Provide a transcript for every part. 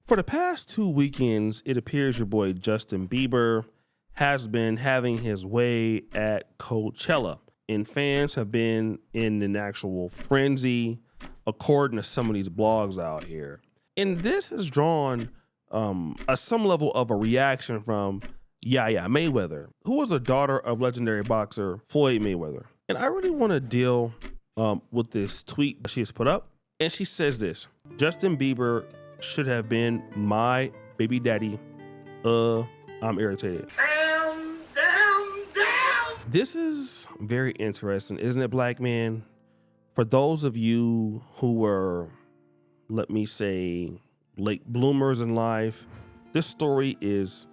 For the past 2 weekends, it appears your boy Justin Bieber has been having his way at Coachella, and fans have been in an actual frenzy, according to some of these blogs out here. And this has drawn some level of a reaction from Yaya Mayweather, who was a daughter of legendary boxer Floyd Mayweather. And I really want to deal with this tweet she has put up. And she says this: Justin Bieber should have been my baby daddy. I'm irritated. Damn. This is very interesting, isn't it, black man? For those of you who were, let me say, late bloomers in life, this story is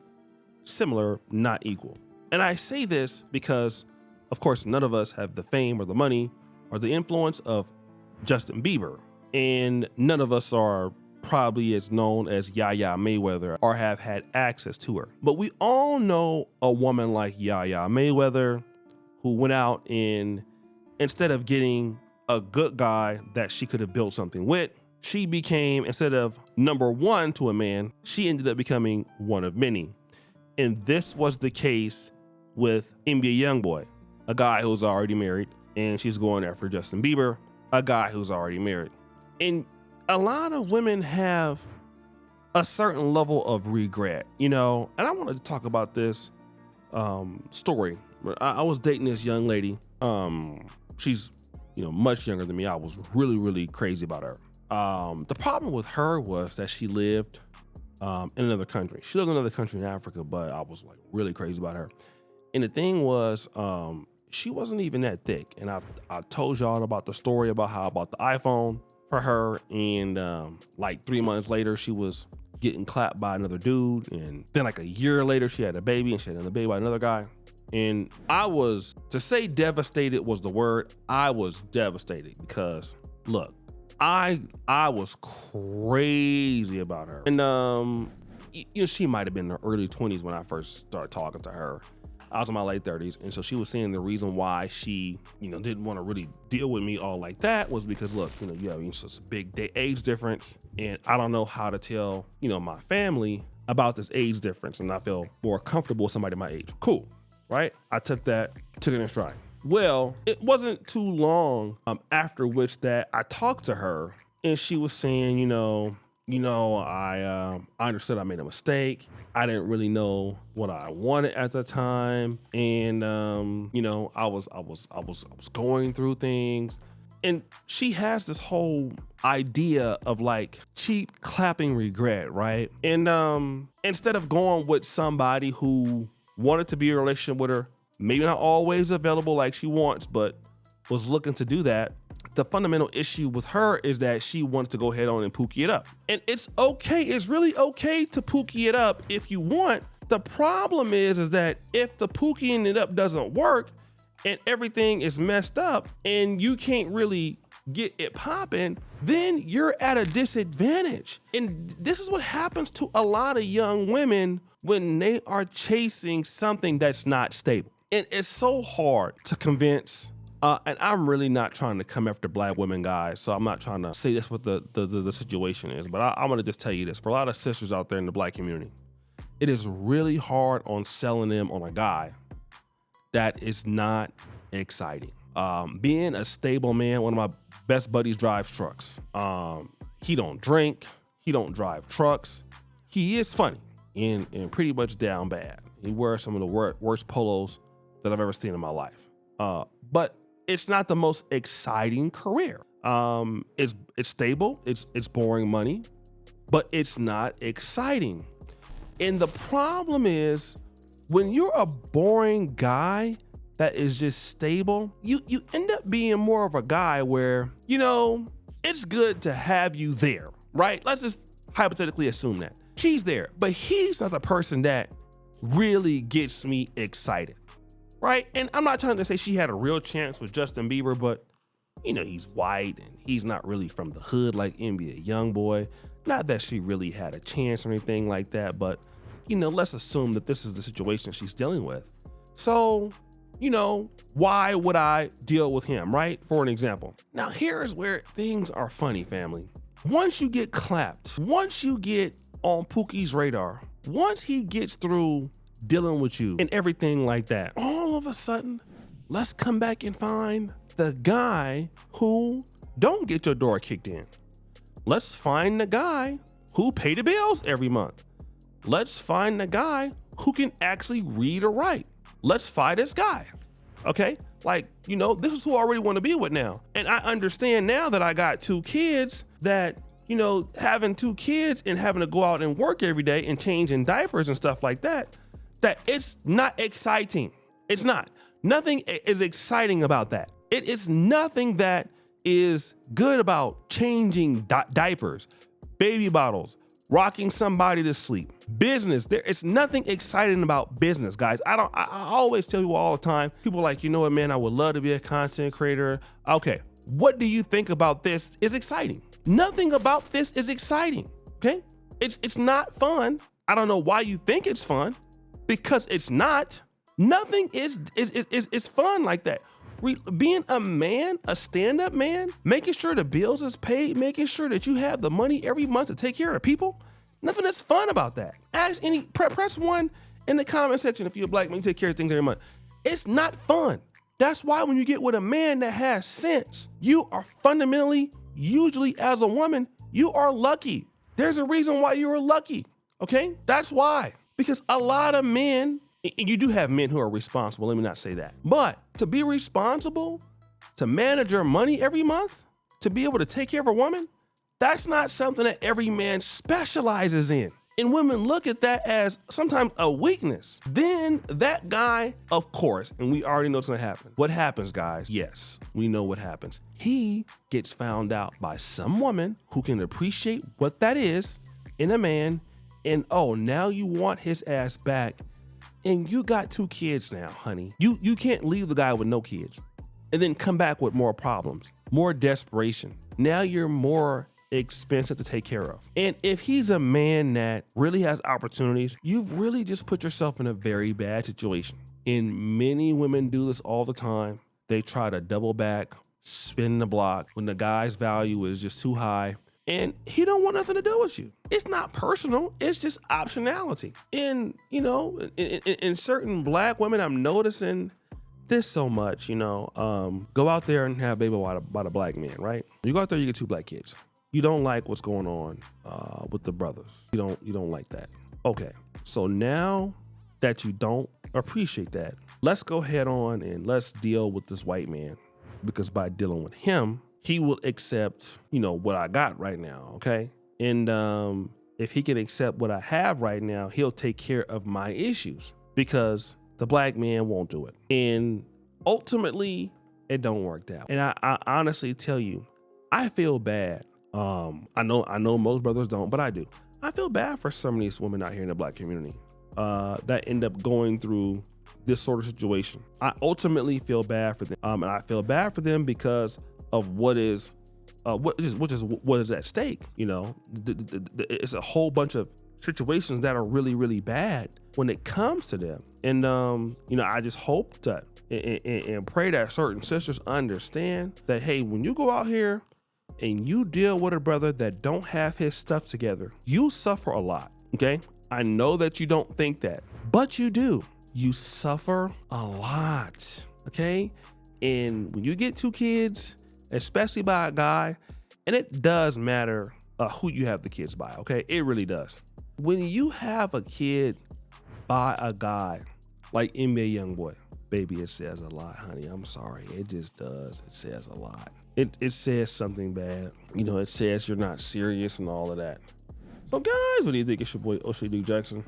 similar, not equal. And I say this because, of course, none of us have the fame or the money or the influence of Justin Bieber. And none of us are probably as known as Yaya Mayweather or have had access to her. But we all know a woman like Yaya Mayweather who went out and, instead of getting a good guy that she could have built something with, she became, instead of number one to a man, she ended up becoming one of many. And this was the case with NBA Youngboy, a guy who's already married, and she's going after Justin Bieber, a guy who's already married. And a lot of women have a certain level of regret, and I wanted to talk about this story. I was dating this young lady. She's, much younger than me. I was really, really crazy about her. The problem with her was that she lived in another country. She lived in another country in Africa, but I was like really crazy about her. And the thing was, she wasn't even that thick. And I told y'all about the story about how I bought the iPhone for her, and like 3 months later she was getting clapped by another dude, and then like a year later she had a baby, and she had another baby by another guy. And I was, to say devastated was the word, I was devastated because look, I was crazy about her. And she might have been in her early 20s when I first started talking to her. I was in my late 30s, and so she was saying the reason why she, didn't want to really deal with me all like that was because, look, you have such a big age difference, and I don't know how to tell, my family about this age difference, and I feel more comfortable with somebody my age. Cool, right? I took it in stride. Well, it wasn't too long after which that I talked to her, and she was saying, I understood I made a mistake. I didn't really know what I wanted at the time, and I was going through things, and she has this whole idea of like cheap clapping regret, right? And instead of going with somebody who wanted to be in a relationship with her, maybe not always available like she wants, but was looking to do that, the fundamental issue with her is that she wants to go head on and pookie it up. And it's okay. It's really okay to pookie it up if you want. The problem is that if the pookieing it up doesn't work and everything is messed up and you can't really get it popping, then you're at a disadvantage. And this is what happens to a lot of young women when they are chasing something that's not stable. And it's so hard to convince. And I'm really not trying to come after black women, guys, so I'm not trying to say that's what the situation is, but I'm going to just tell you this. For a lot of sisters out there in the black community, it is really hard on selling them on a guy that is not exciting. Being a stable man, one of my best buddies drives trucks. He don't drink. He don't drive trucks. He is funny and pretty much down bad. He wears some of the worst polos that I've ever seen in my life. But it's not the most exciting career. It's stable, it's boring money, but it's not exciting. And the problem is, when you're a boring guy that is just stable, you end up being more of a guy where, it's good to have you there, right? Let's just hypothetically assume that. He's there, but he's not the person that really gets me excited. Right? And I'm not trying to say she had a real chance with Justin Bieber, but he's white and he's not really from the hood like NBA Youngboy. Not that she really had a chance or anything like that, but let's assume that this is the situation she's dealing with. So, why would I deal with him, right? For an example. Now, here is where things are funny, family. Once you get clapped, once you get on Pookie's radar. Once he gets through dealing with you and everything like that, all of a sudden, let's come back and find the guy who don't get your door kicked in. Let's find the guy who pay the bills every month. Let's find the guy who can actually read or write. Let's find this guy, okay? Like, you know, this is who I really want to be with now. And I understand now that I got 2 kids that, you know, having 2 kids and having to go out and work every day and changing diapers and stuff like that, that it's not exciting. It's not. Nothing is exciting about that. It is nothing that is good about changing diapers, baby bottles, rocking somebody to sleep, business. There is nothing exciting about business, guys. I always tell people all the time, people are like, you know what, man, I would love to be a content creator. Okay, what do you think about this is exciting? Nothing about this is exciting, okay? It's not fun. I don't know why you think it's fun, because it's not. Nothing is fun like that. Being a man, a stand-up man, making sure the bills is paid, making sure that you have the money every month to take care of people, nothing is fun about that. Ask any, press 1 in the comment section if you're a black man, you take care of things every month. It's not fun. That's why when you get with a man that has sense, you are fundamentally, usually as a woman, you are lucky. There's a reason why you are lucky, okay? That's why. Because a lot of men, and you do have men who are responsible, let me not say that. But to be responsible, to manage your money every month, to be able to take care of a woman, that's not something that every man specializes in. And women look at that as sometimes a weakness. Then that guy, of course, and we already know what's gonna happen. What happens, guys? Yes, we know what happens. He gets found out by some woman who can appreciate what that is in a man, and oh, now you want his ass back. And you got 2 kids now, honey. You can't leave the guy with no kids and then come back with more problems, more desperation. Now you're more expensive to take care of. And if he's a man that really has opportunities, you've really just put yourself in a very bad situation. And many women do this all the time. They try to double back, spin the block when the guy's value is just too high. And he don't want nothing to do with you. It's not personal, it's just optionality. And, you know, in certain black women, I'm noticing this so much, you know, go out there and have a baby by the black man, right? You go out there, you get 2 black kids. You don't like what's going on with the brothers. You don't like that. Okay, so now that you don't appreciate that, let's go head on and let's deal with this white man, because by dealing with him, he will accept, you know, what I got right now, okay? And if he can accept what I have right now, he'll take care of my issues, because the black man won't do it. And ultimately, it don't work out. And I honestly tell you, I feel bad. I know most brothers don't, but I do. I feel bad for some of these women out here in the black community that end up going through this sort of situation. I ultimately feel bad for them, and I feel bad for them because of what is at stake. You know, it's a whole bunch of situations that are really, really bad when it comes to them. And you know, I just hope that and pray that certain sisters understand that, hey, when you go out here and you deal with a brother that don't have his stuff together, you suffer a lot. Okay, I know that you don't think that, but you do. You suffer a lot. Okay, and when you get 2 kids, especially by a guy, and it does matter who you have the kids by, okay? It really does. When you have a kid by a guy like NBA Youngboy, baby, it says a lot, honey. I'm sorry. It just does. It says a lot. It says something bad. You know, it says you're not serious and all of that. So guys, what do you think? It's your boy O'Shea Duke Jackson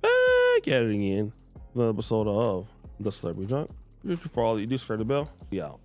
back at it again. Another episode of The Celebrity Junk. For all you do, subscribe to the bell. Be out.